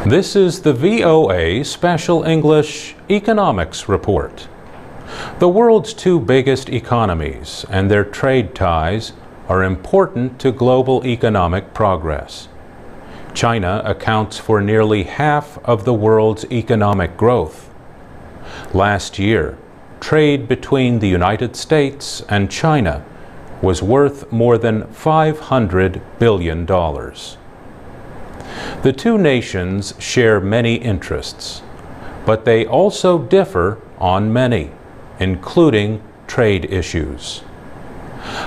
This is the VOA Special English Economics Report. The world's two biggest economies and their trade ties are important to global economic progress. China accounts for nearly half of the world's economic growth. Last year, trade between the United States and China was worth more than $500 billion. The two nations share many interests, but they also differ on many, including trade issues.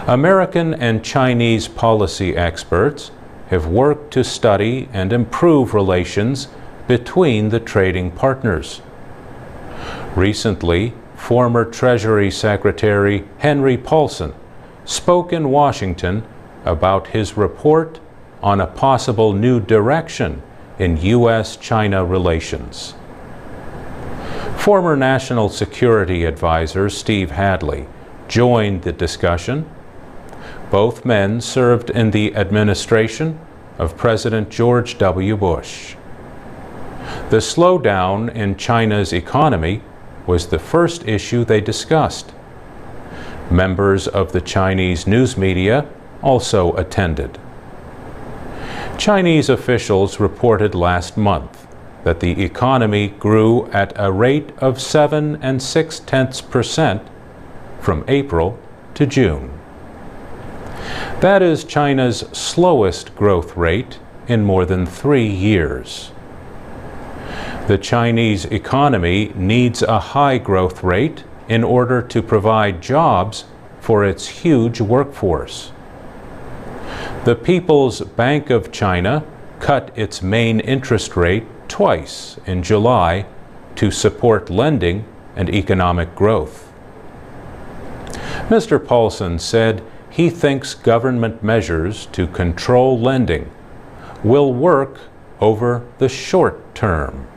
American and Chinese policy experts have worked to study and improve relations between the trading partners. Recently, former Treasury Secretary Henry Paulson spoke in Washington about his report on a possible new direction in U.S.-China relations. Former National Security Advisor Steve Hadley joined the discussion. Both men served in the administration of President George W. Bush. The slowdown in China's economy was the first issue they discussed. Members of the Chinese news media also attended. Chinese officials reported last month that the economy grew at a rate of 7.6% from April to June. That is China's slowest growth rate in more than 3 years. The Chinese economy needs a high growth rate in order to provide jobs for its huge workforce. The People's Bank of China cut its main interest rate twice in July to support lending and economic growth. Mr. Paulson said he thinks government measures to control lending will work over the short term.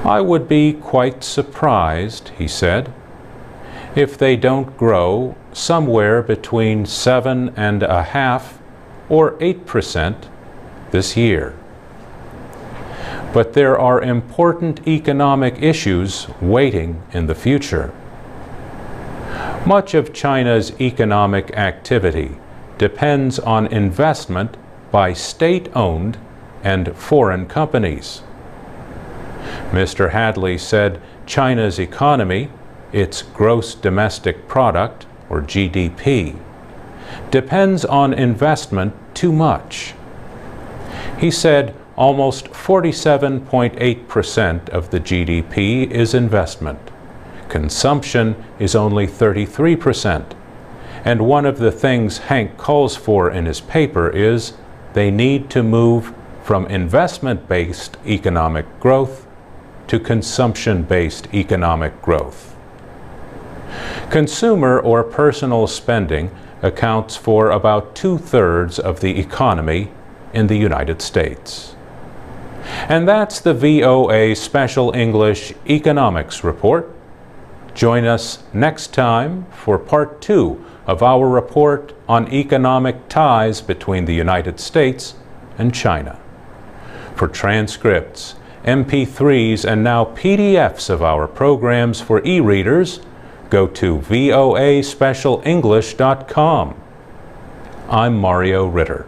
I would be quite surprised, he said, if they don't grow somewhere between 7.5% or 8% this year. But there are important economic issues waiting in the future. Much of China's economic activity depends on investment by state-owned and foreign companies. Mr. Hadley said China's economy, its gross domestic product, or GDP, depends on investment too much. He said almost 47.8% of the GDP is investment. Consumption is only 33%. And one of the things Hank calls for in his paper is they need to move from investment-based economic growth to consumption-based economic growth. Consumer or personal spending accounts for about 2/3 of the economy in the United States. And that's the VOA Special English Economics Report. Join us next time for part 2 of our report on economic ties between the United States and China. For transcripts, MP3s, and now PDFs of our programs for e-readers, go to voaspecialenglish.com. I'm Mario Ritter.